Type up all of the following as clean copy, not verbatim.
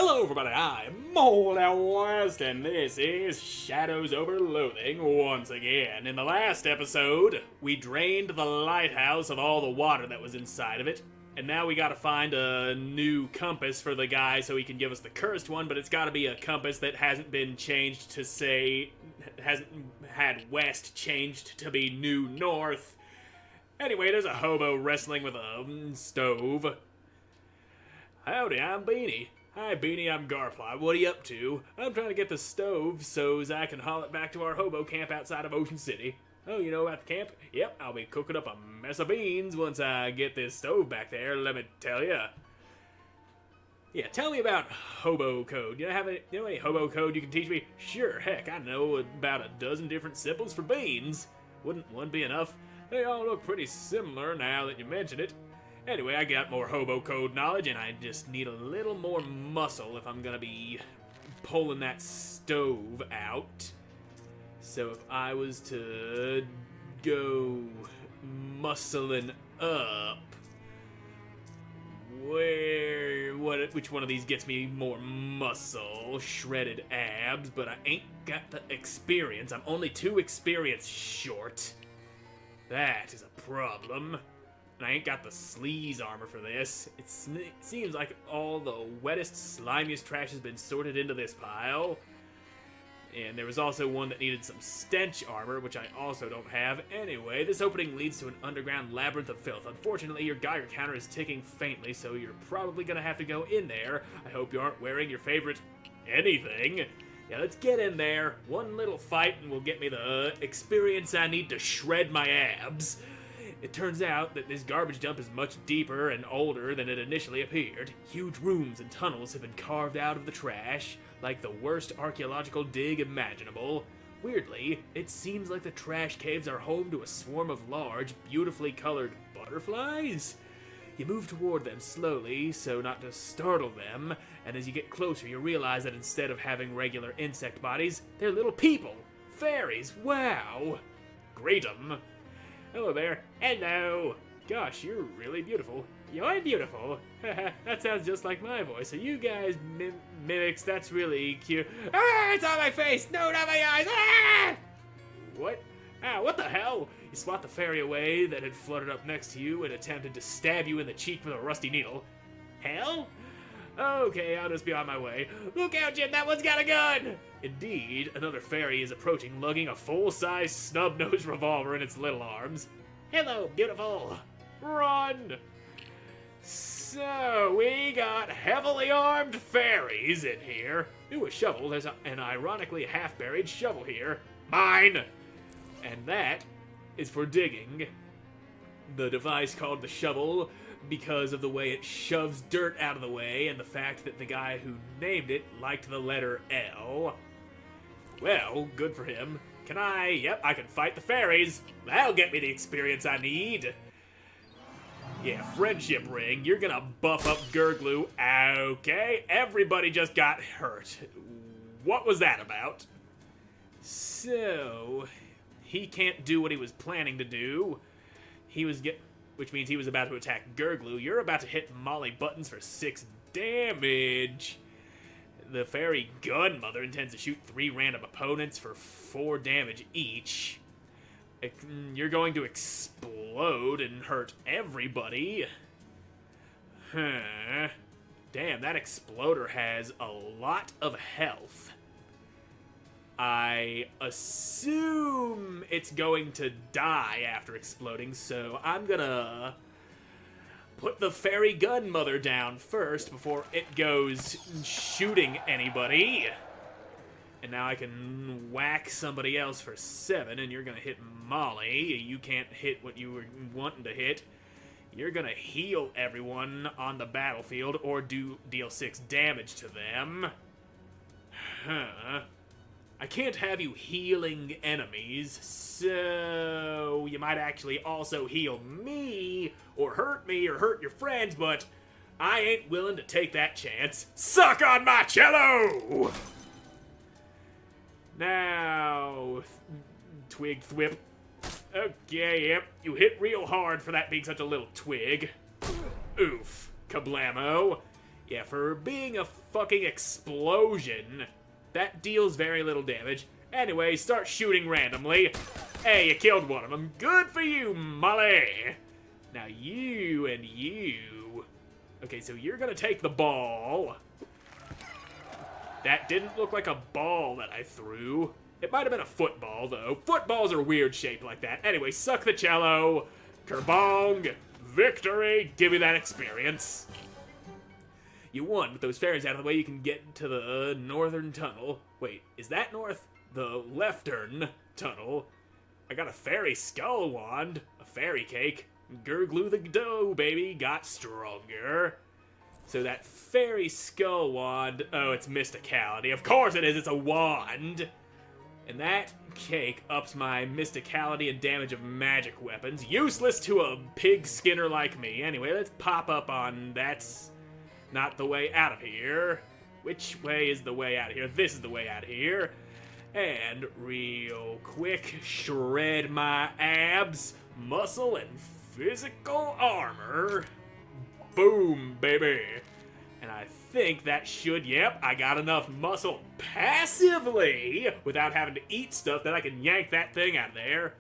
Hello everybody, I'm Moldy, and this is Shadows Over Loathing once again. In the last episode, we drained the lighthouse of all the water that was inside of it, and now we gotta find a new compass for the guy so he can give us the cursed one, but it's gotta be a compass that hasn't been changed to say, hasn't had west changed to be new north. Anyway, there's a hobo wrestling with a stove. Howdy, I'm Beanie. Hi, Beanie, I'm Garplot. What are you up to? I'm trying to get the stove so I can haul it back to our hobo camp outside of Ocean City. Oh, you know about the camp? Yep, I'll be cooking up a mess of beans once I get this stove back there, let me tell ya. Yeah, tell me about hobo code. You know any hobo code you can teach me? Sure, heck, I know about a dozen different symbols for beans. Wouldn't one be enough? They all look pretty similar now that you mention it. Anyway, I got more hobo code knowledge, and I just need a little more muscle if I'm gonna be pulling that stove out. So if I was to go muscling up, which one of these gets me more muscle? Shredded abs, but I ain't got the experience. I'm only 2 experience short. That is a problem. And I ain't got the sleaze armor for this. It seems like all the wettest, slimiest trash has been sorted into this pile. And there was also one that needed some stench armor, which I also don't have. Anyway, this opening leads to an underground labyrinth of filth. Unfortunately, your Geiger counter is ticking faintly, so you're probably gonna have to go in there. I hope you aren't wearing your favorite anything. Yeah, let's get in there. One little fight and will get me the experience I need to shred my abs. It turns out that this garbage dump is much deeper and older than it initially appeared. Huge rooms and tunnels have been carved out of the trash, like the worst archaeological dig imaginable. Weirdly, it seems like the trash caves are home to a swarm of large, beautifully colored butterflies. You move toward them slowly, so not to startle them, and as you get closer you realize that instead of having regular insect bodies, they're little people. Fairies, wow! Greet 'em. Hello there. Hello. Gosh, you're really beautiful. You're beautiful. That sounds just like my voice. Are you guys mimics? That's really cute. Ah, it's on my face. No, not my eyes. Ah! What? Ah, what the hell? You swat the fairy away that had fluttered up next to you and attempted to stab you in the cheek with a rusty needle. Hell? Okay, I'll just be on my way. Look out, Jim, that one's got a gun! Indeed, another fairy is approaching, lugging a full-size snub-nosed revolver in its little arms. Hello, beautiful! Run! So, we got heavily armed fairies in here. Ooh, a shovel. There's an ironically half-buried shovel here. Mine! And that is for digging. The device called the shovel because of the way it shoves dirt out of the way and the fact that the guy who named it liked the letter L. Well, good for him. Can I? Yep, I can fight the fairies. That'll get me the experience I need. Yeah, friendship ring. You're gonna buff up Gurglu. Okay, everybody just got hurt. What was that about? So, he can't do what he was planning to do. Which means he was about to attack Gurglu. You're about to hit Molly buttons for 6 damage. The fairy gunmother intends to shoot 3 random opponents for 4 damage each. You're going to explode and hurt everybody. Huh. Damn, that exploder has a lot of health. I assume it's going to die after exploding, so I'm gonna put the fairy gunmother down first before it goes shooting anybody. And now I can whack somebody else for 7, and you're gonna hit Molly. You can't hit what you were wanting to hit. You're gonna heal everyone on the battlefield or deal 6 damage to them. Huh. I can't have you healing enemies, so you might actually also heal me or hurt your friends, but I ain't willing to take that chance. Suck on my cello! Now, twig thwip. Okay, yep, you hit real hard for that being such a little twig. Oof, kablamo. Yeah, for being a fucking explosion, that deals very little damage. Anyway, start shooting randomly. Hey, you killed one of them. Good for you, Molly. Now you and you. Okay, so you're gonna take the ball. That didn't look like a ball that I threw. It might have been a football, though. Footballs are weird shaped like that. Anyway, suck the cello. Kerbong. Victory. Give me that experience. You won. With those fairies out of the way, you can get to the northern tunnel. Wait, is that north? The leftern tunnel. I got a fairy skull wand, a fairy cake. Gurglu the dough, baby, got stronger. So that fairy skull wand, oh, it's mysticality. Of course it is, it's a wand. And that cake ups my mysticality and damage of magic weapons. Useless to a pig skinner like me. Anyway, let's pop up on that's not the way out of here. Which way is the way out of here? This is the way out of here. And real quick, shred my abs, muscle, and physical armor. Boom, baby. And I think that should, yep, I got enough muscle passively without having to eat stuff that I can yank that thing out of there.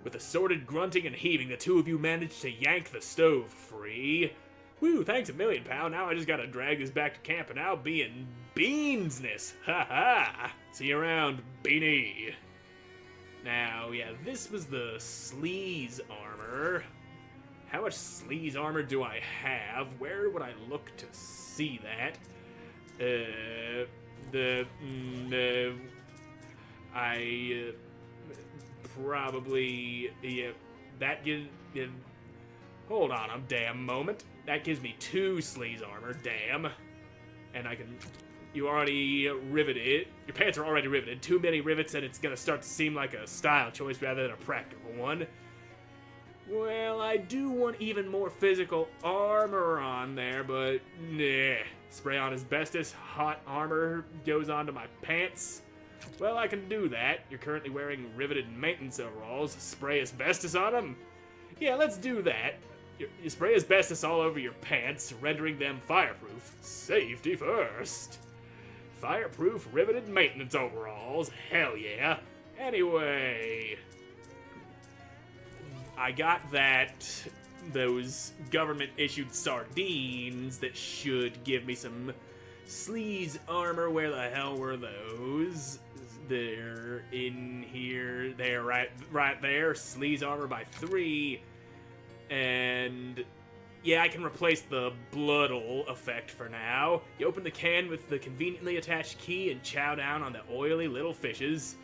With assorted grunting and heaving, the two of you managed to yank the stove free. Woo, thanks a million, pal. Now I just gotta drag this back to camp and I'll be in beansness. Ha ha. See you around, beanie. Now, yeah, this was the sleaze armor. How much sleaze armor do I have? Where would I look to see that? Probably, yeah, that gives, hold on a damn moment. That gives me 2 sleaze armor, damn. And I can, you already riveted, your pants are already riveted. Too many rivets and it's gonna start to seem like a style choice rather than a practical one. Well, I do want even more physical armor on there, but nah. Spray on asbestos, hot armor goes onto my pants. Well, I can do that. You're currently wearing riveted maintenance overalls. Spray asbestos on them? Yeah, let's do that. You spray asbestos all over your pants, rendering them fireproof. Safety first. Fireproof riveted maintenance overalls. Hell yeah. Anyway, I got those government-issued sardines that should give me some sleaze armor. Where the hell were those? They're in here. They're right there. Sleaze armor by 3. And yeah, I can replace the bloodle effect for now. You open the can with the conveniently attached key and chow down on the oily little fishes.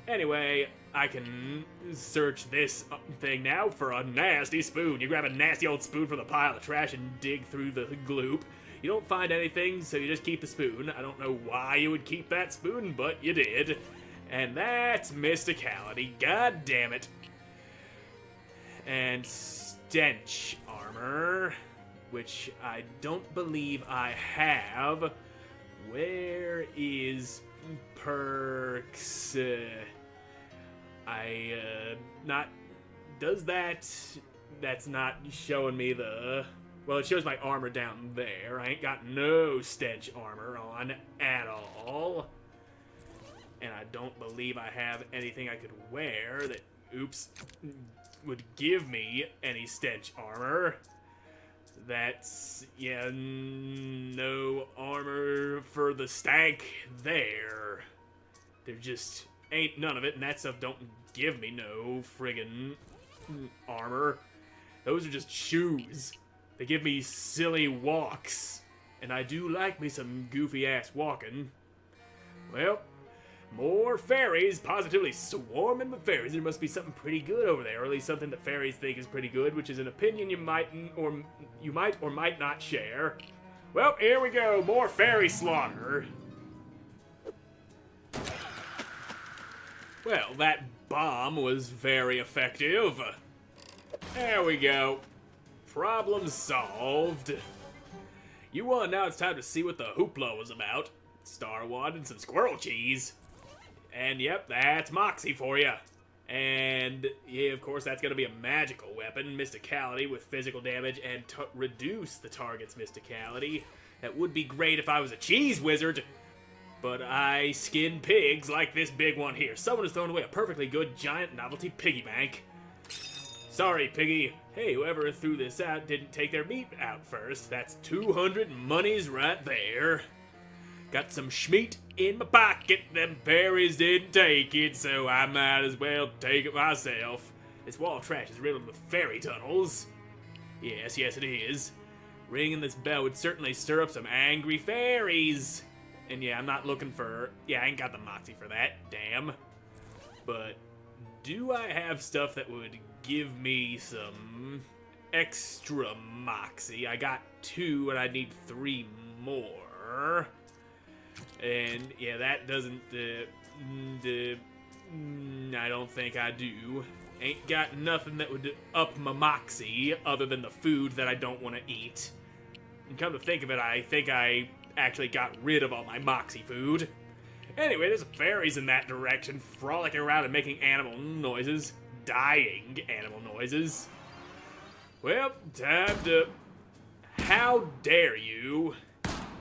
Anyway, I can search this thing now for a nasty spoon. You grab a nasty old spoon from the pile of trash and dig through the gloop. You don't find anything, so you just keep the spoon. I don't know why you would keep that spoon, but you did. And that's mysticality. God damn it. And stench armor, which I don't believe I have. Where is perks? That's not showing me the, well, it shows my armor down there. I ain't got no stench armor on at all. And I don't believe I have anything I could wear that, oops, would give me any stench armor. That's, yeah, no armor for the stank there. There just ain't none of it, and that stuff don't give me no friggin' armor. Those are just shoes. They give me silly walks. And I do like me some goofy-ass walking. Well, more fairies, positively swarming with fairies. There must be something pretty good over there, or at least something that fairies think is pretty good, which is an opinion you might or might not share. Well, here we go, more fairy slaughter. Well, that bomb was very effective. There we go. Problem solved. You won, now it's time to see what the hoopla was about. Star Wand and some squirrel cheese. And yep, that's Moxie for you. And, yeah, of course, that's going to be a magical weapon. Mysticality with physical damage and reduce the target's mysticality. That would be great if I was a cheese wizard. But I skin pigs like this big one here. Someone has thrown away a perfectly good giant novelty piggy bank. Sorry, piggy. Hey, whoever threw this out didn't take their meat out first. That's 200 monies right there. Got some schmeat in my pocket. Them fairies didn't take it, so I might as well take it myself. This wall of trash is riddled with fairy tunnels. Yes, yes it is. Ringing this bell would certainly stir up some angry fairies. And yeah, I'm not looking for... Yeah, I ain't got the moxie for that, damn. But do I have stuff that would give me some extra moxie? I got 2 and I need 3 more. And yeah, that doesn't... I don't think I do. Ain't got nothing that would up my moxie other than the food that I don't want to eat. And come to think of it, I think I actually got rid of all my moxie food. Anyway, there's fairies in that direction, frolicking around and making animal noises. Dying animal noises. Well, time to... How dare you?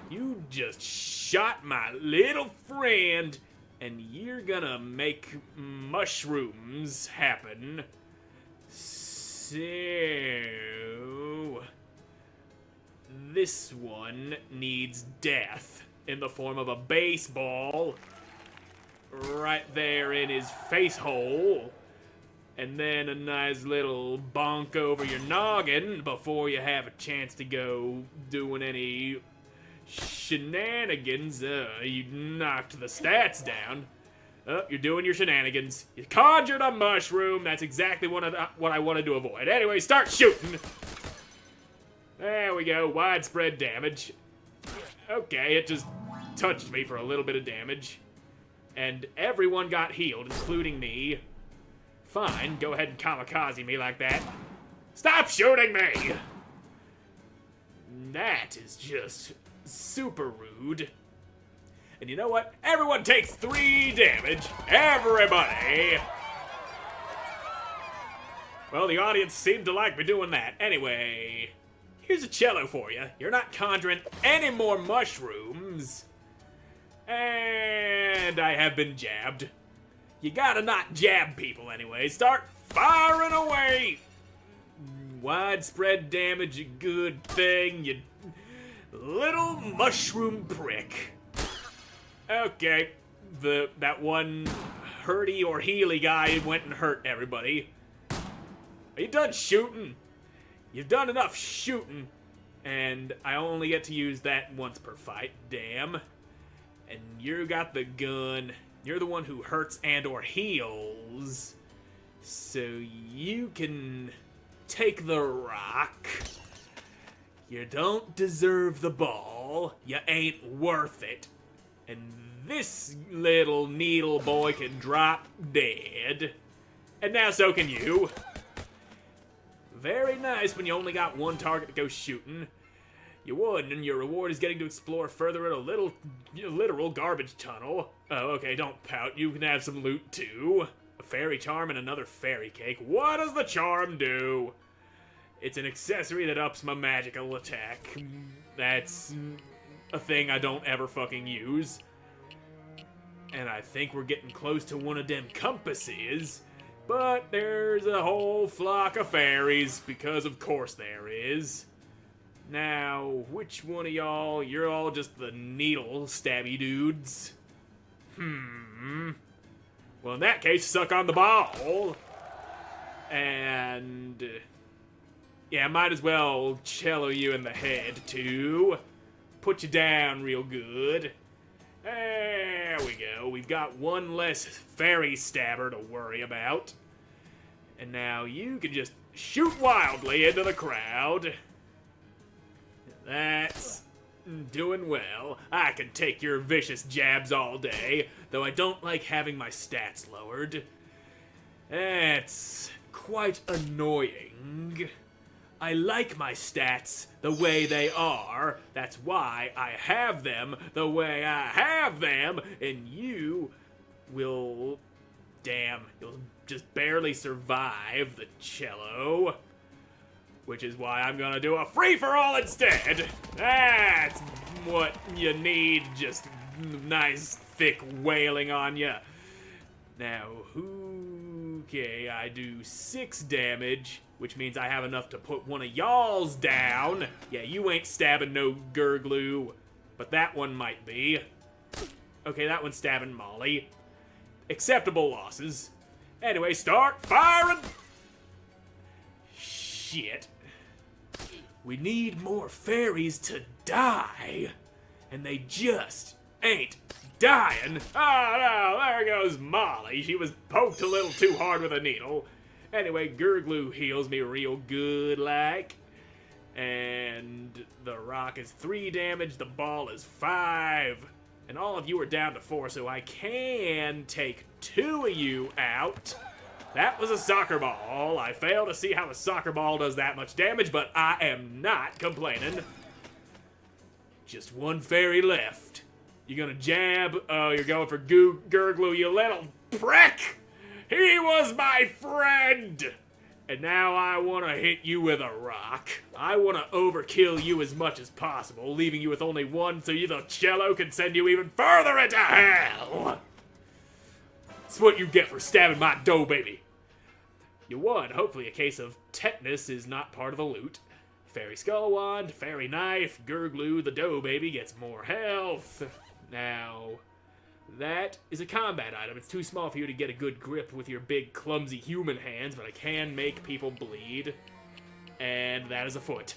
You just shot my little friend, and you're gonna make mushrooms happen. So... This one needs death in the form of a baseball right there in his face hole. And then a nice little bonk over your noggin before you have a chance to go doing any shenanigans. You knocked the stats down. You're doing your shenanigans. You conjured a mushroom. That's exactly what I wanted to avoid. Anyway, start shooting. There we go. Widespread damage. Okay, it just touched me for a little bit of damage. And everyone got healed, including me. Fine, go ahead and kamikaze me like that. Stop shooting me! That is just super rude. And you know what? Everyone takes 3 damage. Everybody! Well, the audience seemed to like me doing that. Anyway, here's a cello for you. You're not conjuring any more mushrooms. And I have been jabbed. You gotta not jab people anyway. Start firing away! Widespread damage, a good thing, you little mushroom prick. Okay, that one hurty or healy guy went and hurt everybody. Are you done shooting? You've done enough shooting, and I only get to use that once per fight, damn. And you got the gun. You're the one who hurts and or heals. So you can take the rock. You don't deserve the ball. You ain't worth it. And this little needle boy can drop dead. And now so can you. Very nice when you only got 1 target to go shooting. You would, and your reward is getting to explore further in a literal garbage tunnel. Oh, okay, don't pout. You can have some loot, too. A fairy charm and another fairy cake. What does the charm do? It's an accessory that ups my magical attack. That's a thing I don't ever fucking use. And I think we're getting close to one of them compasses. But there's a whole flock of fairies, because of course there is. Now, which one of y'all? You're all just the needle stabby dudes. Well, in that case, suck on the ball. And yeah, might as well cello you in the head, too. Put you down real good. There we go. We've got 1 less fairy stabber to worry about. And now you can just shoot wildly into the crowd. That's doing well. I can take your vicious jabs all day, though I don't like having my stats lowered. That's quite annoying. I like my stats the way they are. That's why I have them the way I have them, and you will damn, you'll just barely survive the cello. Which is why I'm gonna do a free-for-all instead. That's what you need, just nice thick wailing on ya. Now, okay, I do 6 damage, which means I have enough to put one of y'all's down. Yeah, you ain't stabbing no gurglue, but that one might be. Okay, that one's stabbing Molly. Acceptable losses. Anyway, start firing! Shit. We need more fairies to die, and they just ain't dying. Oh no, there goes Molly. She was poked a little too hard with a needle. Anyway, Gurglue heals me real good like. And the rock is 3 damage, the ball is 5. And all of you are down to 4, so I can take 2 of you out. That was a soccer ball. I fail to see how a soccer ball does that much damage, but I am not complaining. Just 1 fairy left. You gonna jab? Oh, you're going for Gurglue, you little prick! He was my friend! And now I want to hit you with a rock. I want to overkill you as much as possible, leaving you with only 1 so the cello can send you even further into hell! That's what you get for stabbing my dough baby. You won. Hopefully a case of tetanus is not part of the loot. Fairy skull wand, fairy knife, Gurglue, the dough baby gets more health. Now, that is a combat item. It's too small for you to get a good grip with your big, clumsy human hands, but I can make people bleed. And that is a foot.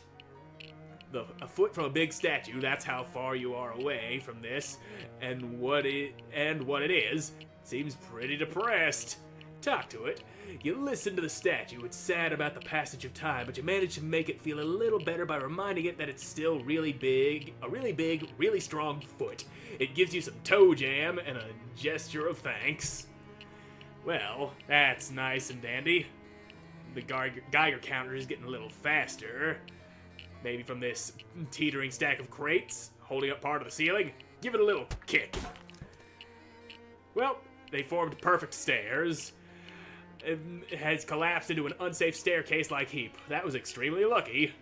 A foot from a big statue, that's how far you are away from this. And what it is, seems pretty depressed. Talk to it. You listen to the statue. It's sad about the passage of time, but you manage to make it feel a little better by reminding it that it's still really big, really strong foot. It gives you some toe jam and a gesture of thanks. Well, that's nice and dandy. The Geiger counter is getting a little faster. Maybe from this teetering stack of crates, holding up part of the ceiling. Give it a little kick. Well, they formed perfect stairs. It has collapsed into an unsafe staircase like heap. That was extremely lucky.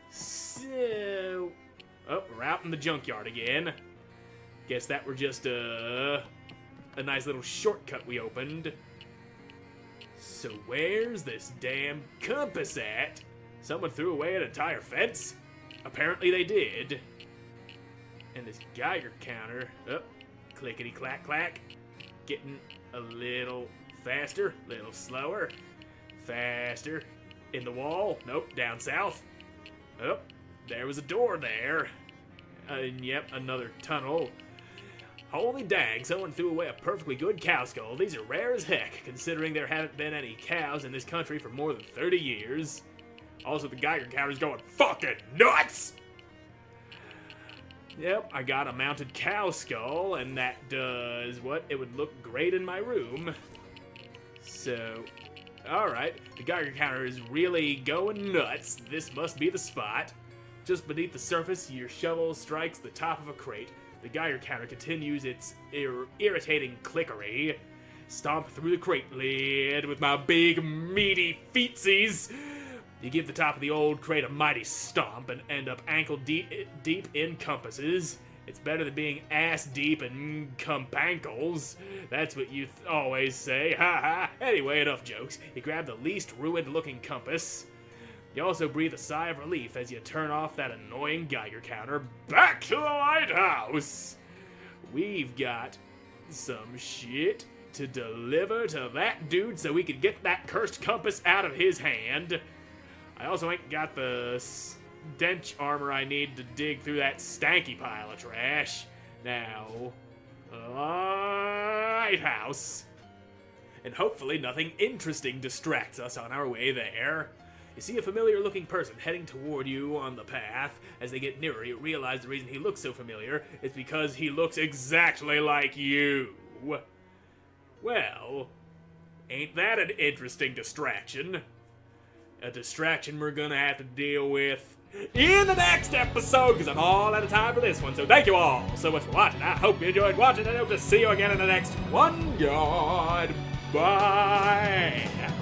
So... oh, we're out in the junkyard again. Guess that were just a nice little shortcut we opened. So where's this damn compass at? Someone threw away an entire fence? Apparently they did. And this Geiger counter, oh, clickety clack clack, getting a little faster, little slower, faster. In the wall, nope, down south. Oh, there was a door there. And yep, another tunnel. Holy dang, someone threw away a perfectly good cow skull. These are rare as heck, considering there haven't been any cows in this country for more than 30 years. Also, the Geiger counter's going fucking nuts! Yep, I got a mounted cow skull, and that does what? It would look great in my room. So, alright, the Geiger counter is really going nuts. This must be the spot. Just beneath the surface, your shovel strikes the top of a crate. The Geiger counter continues its irritating clickery. Stomp through the crate lid with my big, meaty feetsies. You give the top of the old crate a mighty stomp and end up ankle deep in compasses. It's better than being ass deep in compankles. That's what you always say, ha ha. Anyway, enough jokes. You grab the least ruined looking compass. You also breathe a sigh of relief as you turn off that annoying Geiger counter. Back to the lighthouse! We've got some shit to deliver to that dude so we can get that cursed compass out of his hand. I also ain't got the stench armor I need to dig through that stanky pile of trash. Now, lighthouse. And hopefully nothing interesting distracts us on our way there. You see a familiar-looking person heading toward you on the path. As they get nearer, you realize the reason he looks so familiar is because he looks exactly like you. Well, ain't that an interesting distraction? A distraction we're gonna have to deal with in the next episode, because I'm all out of time for this one. So thank you all so much for watching. I hope you enjoyed watching, and I hope to see you again in the next one. God. Bye!